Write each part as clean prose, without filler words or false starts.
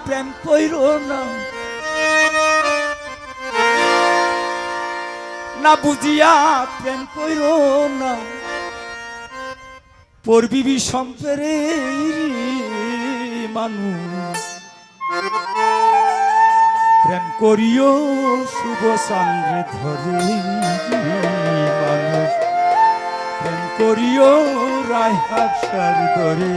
প্রেম কইরো না, না বুঝিয়া প্রেম কইরো না, পড়বি বিষম্পেরে মানুষ। প্রেম করিও শুভ চান্দ্রে ধরে মানুষ, প্রেম করিও রায়হাসার ধরে।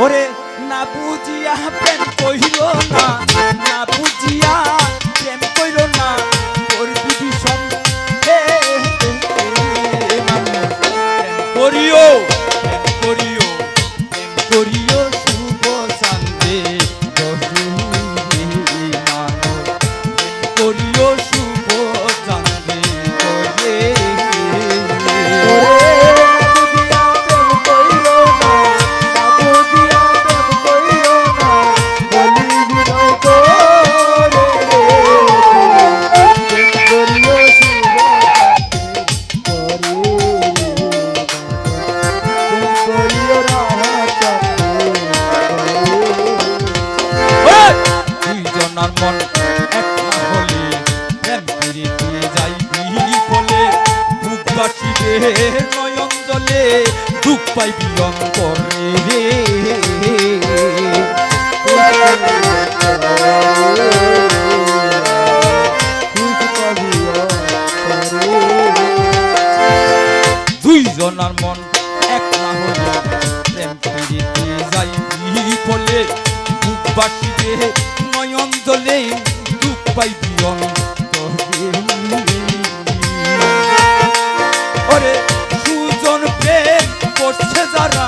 ওরে না বুঝিয়া প্রেম কইল না, না বুঝিয়া প্রেম কইল না, করবি বিষম করিও প্রেম করিও, প্রেম করিও শুভ চান্দে ধরে মানুষ, প্রেম করিও শুভ চান্দে ধরে। মন এক না হলে প্রেম প্রীতি যাইবি ফলে, বুক বাসিবে নয়ন জলে, দুঃখ পাইবি অন্তরে রে। দুইজনার মন এক না হলে প্রেম প্রীতি যাইবি ফলে, বুক বাসিবে নয়ন জলে, দুঃখ পাইবি অন্তরে। ওরে সুজন প্রেম করছে যারা,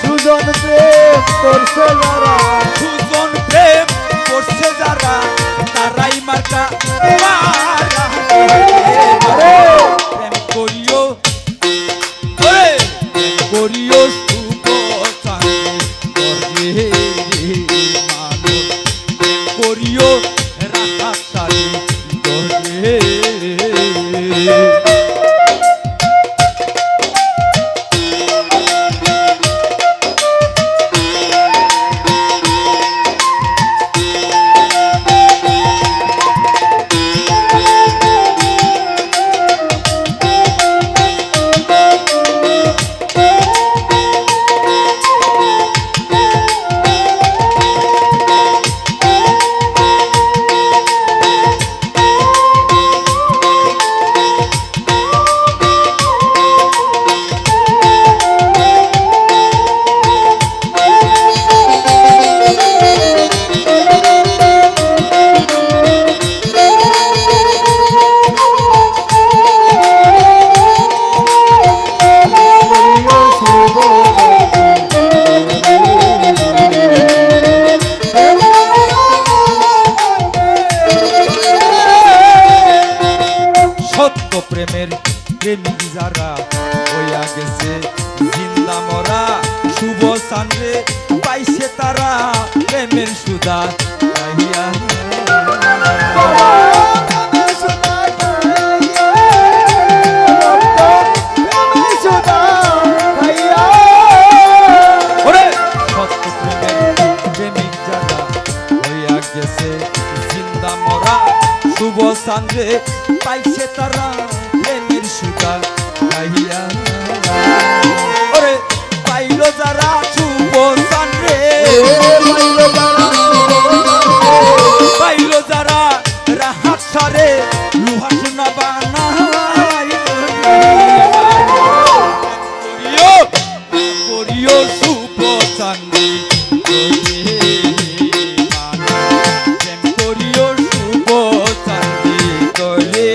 সুজন প্রেম করছে যারা, সুজন প্রেম করছে যারা, তারাই মার্কা মারা। প্রেম করিও, প্রেম করিও শুভ চাঁদে ধরে করিও রাহাসারি ধরে। প্রেমের প্রেমিক যারা হইয়া গেছে জিন্দা মরা, শুভ চাঁদে পাইছে তারা প্রেমের সুধা পাইয়া। ওরে সত্য প্রেমের প্রেমিক যারা হইয়া গেছে জিন্দা মরা, শুভ চাঁদে পাইছে তারা প্রেমের সুধা পাইয়া। ওরে পাইল যারা শুভ চাঁদে, পাইল যারা রাহাসারে লুহা সোনা বানাই। করিও শুভ চাঁদে করিও শুভ চাঁদে করে।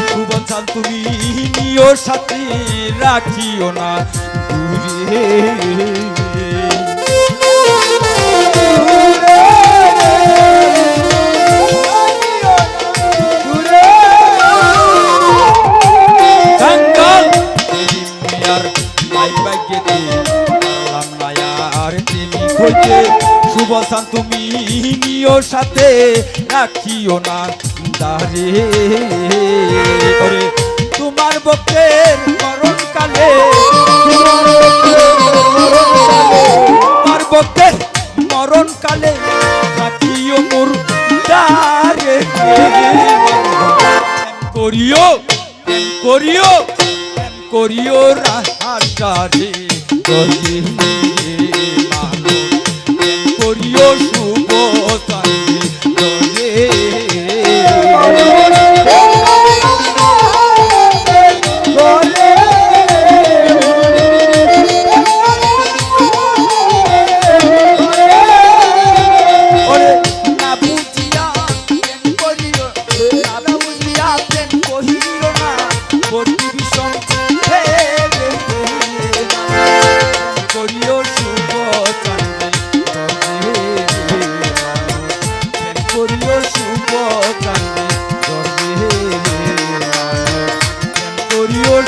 শুভ চাঁদ তুমি নিও সাথে রাখিও না দূরে শুভ চাঁদ তুমি নিও সাথে রাখিও না দারে ওরে তোমার বকের মরণকালে তোমার বকের মরণকালে রাখিও মোর দারে করিও করিও করিও রাহারে করিও শুভ চাঁদে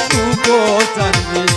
শুভ চাঁদে